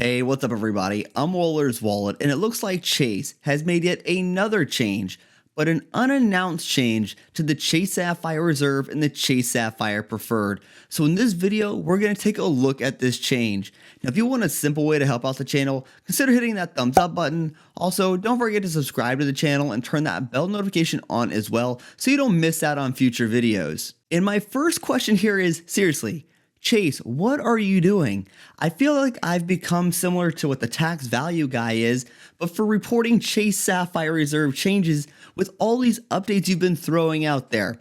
Hey, what's up everybody? I'm Waller's Wallet, and it looks like Chase has made yet another change, but an unannounced change to the Chase Sapphire Reserve and the Chase Sapphire Preferred. So in this video, we're going to take a look at this change. Now, if you want a simple way to help out the channel, consider hitting that thumbs up button. Also, don't forget to subscribe to the channel and turn that bell notification on as well so you don't miss out on future videos. And my first question here is, seriously, Chase, what are you doing? I feel like I've become similar to what the tax value guy is, but for reporting Chase Sapphire Reserve changes with all these updates you've been throwing out there.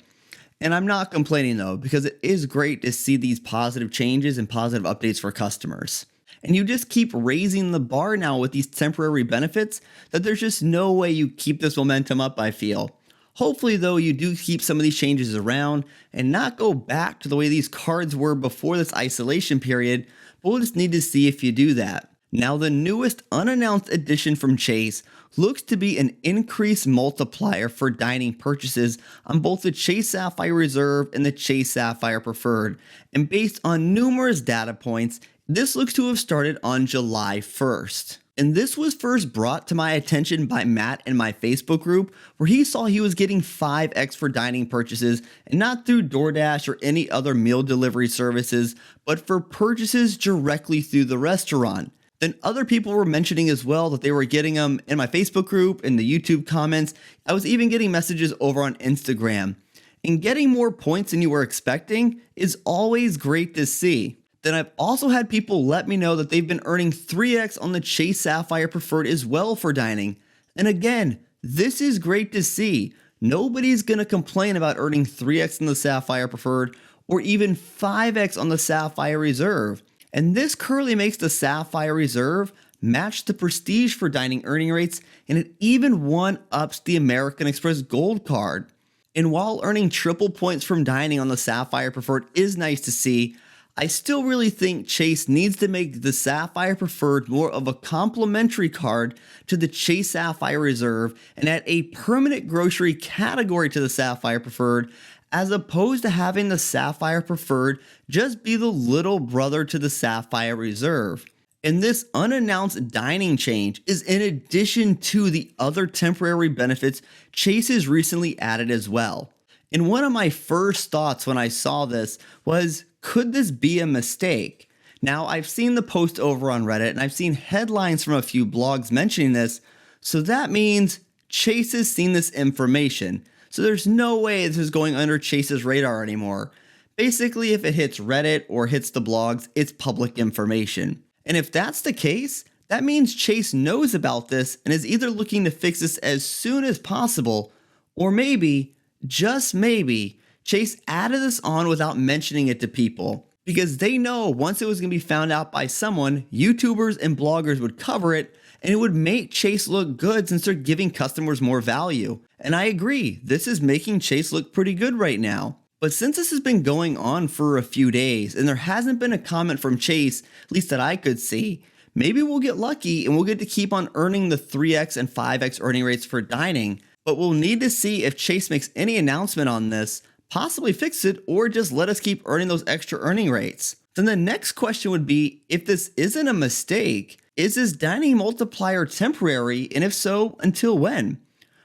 And I'm not complaining though, because it is great to see these positive changes and positive updates for customers. And you just keep raising the bar now with these temporary benefits that there's just no way you keep this momentum up, I feel. Hopefully though, you do keep some of these changes around and not go back to the way these cards were before this isolation period, but we'll just need to see if you do that. Now, the newest unannounced addition from Chase looks to be an increased multiplier for dining purchases on both the Chase Sapphire Reserve and the Chase Sapphire Preferred. And based on numerous data points, this looks to have started on July 1st. And this was first brought to my attention by Matt in my Facebook group, where he saw he was getting 5x for dining purchases, and not through DoorDash or any other meal delivery services, but for purchases directly through the restaurant. Then other people were mentioning as well that they were getting them in my Facebook group, in the YouTube comments. I was even getting messages over on Instagram. And getting more points than you were expecting is always great to see. Then I've also had people let me know that they've been earning 3x on the Chase Sapphire Preferred as well for dining. And again, this is great to see. Nobody's going to complain about earning 3x on the Sapphire Preferred or even 5x on the Sapphire Reserve. And this currently makes the Sapphire Reserve match the Prestige for dining earning rates, and it even one-ups the American Express Gold Card. And while earning triple points from dining on the Sapphire Preferred is nice to see, I still really think Chase needs to make the Sapphire Preferred more of a complementary card to the Chase Sapphire Reserve and add a permanent grocery category to the Sapphire Preferred, as opposed to having the Sapphire Preferred just be the little brother to the Sapphire Reserve. And this unannounced dining change is in addition to the other temporary benefits Chase has recently added as well. And one of my first thoughts when I saw this was, could this be a mistake? Now, I've seen the post over on Reddit and I've seen headlines from a few blogs mentioning this, so that means Chase has seen this information. So there's no way this is going under Chase's radar anymore. Basically, if it hits Reddit or hits the blogs, it's public information. And if that's the case, that means Chase knows about this and is either looking to fix this as soon as possible, or maybe, just maybe, Chase added this on without mentioning it to people, because they know once it was going to be found out by someone, YouTubers and bloggers would cover it, and it would make Chase look good since they're giving customers more value. And I agree, this is making Chase look pretty good right now. But since this has been going on for a few days and there hasn't been a comment from Chase, at least that I could see, maybe we'll get lucky and we'll get to keep on earning the 3x and 5x earning rates for dining. But we'll need to see if Chase makes any announcement on this, possibly fix it, or just let us keep earning those extra earning rates. Then the next question would be, if this isn't a mistake, is this dining multiplier temporary, and if so, until when?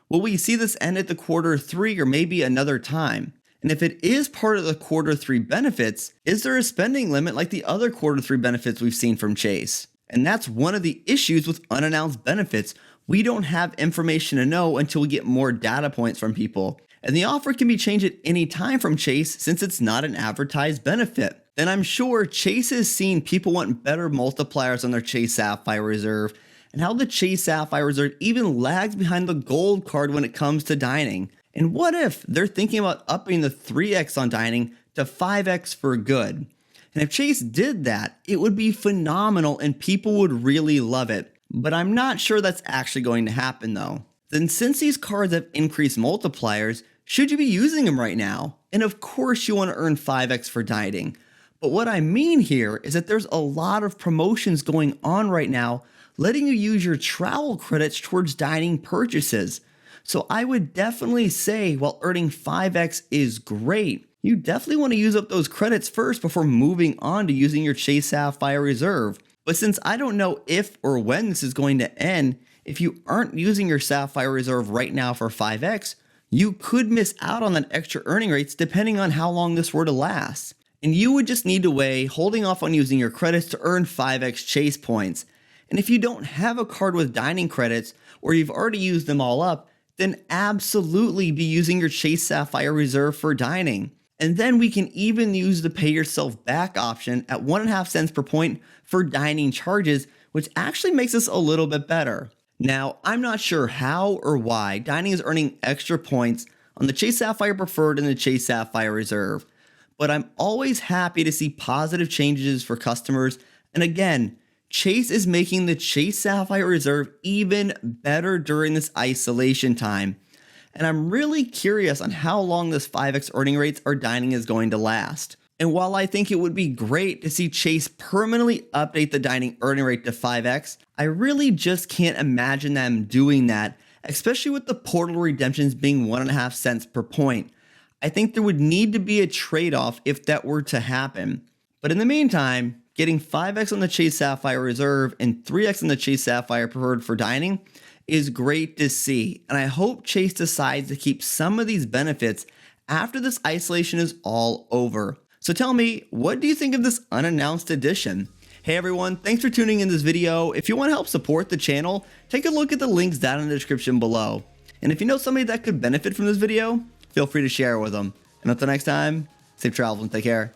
Will we see this end at the Q3 or maybe another time? And if it is part of the Q3 benefits, is there a spending limit like the other Q3 benefits we've seen from Chase? And that's one of the issues with unannounced benefits. We don't have information to know until we get more data points from people. And the offer can be changed at any time from Chase since it's not an advertised benefit. Then I'm sure Chase has seen people want better multipliers on their Chase Sapphire Reserve, and how the Chase Sapphire Reserve even lags behind the Gold Card when it comes to dining. And what if they're thinking about upping the 3x on dining to 5x for good? And if Chase did that, it would be phenomenal and people would really love it. But I'm not sure that's actually going to happen though. Then since these cards have increased multipliers, should you be using them right now? And of course you want to earn 5x for dining. But what I mean here is that there's a lot of promotions going on right now letting you use your travel credits towards dining purchases. So I would definitely say, while earning 5x is great, you definitely want to use up those credits first before moving on to using your Chase Sapphire Reserve. But since I don't know if or when this is going to end, if you aren't using your Sapphire reserve right now for 5x, you could miss out on that extra earning rates depending on how long this were to last. And you would just need to weigh holding off on using your credits to earn 5x Chase points. And if you don't have a card with dining credits, or you've already used them all up, then absolutely be using your Chase Sapphire reserve for dining. And then we can even use the pay yourself back option at 1.5 cents per point for dining charges, which actually makes this a little bit better. Now, I'm not sure how or why dining is earning extra points on the Chase Sapphire Preferred and the Chase Sapphire Reserve, but I'm always happy to see positive changes for customers. And again, Chase is making the Chase Sapphire Reserve even better during this isolation time. And I'm really curious on how long this 5x earning rates or dining is going to last. And while I think it would be great to see Chase permanently update the dining earning rate to 5x, I really just can't imagine them doing that, especially with the portal redemptions being 1.5 cents per point. I think there would need to be a trade-off if that were to happen. But in the meantime, getting 5x on the Chase Sapphire Reserve and 3x on the Chase Sapphire Preferred for dining is great to see, and I hope Chase decides to keep some of these benefits after this isolation is all over. So tell me, what do you think of this unannounced edition? Hey everyone, thanks for tuning in this video. If you want to help support the channel, take a look at the links down in the description below. And if you know somebody that could benefit from this video, feel free to share it with them. And until next time, safe travels and take care.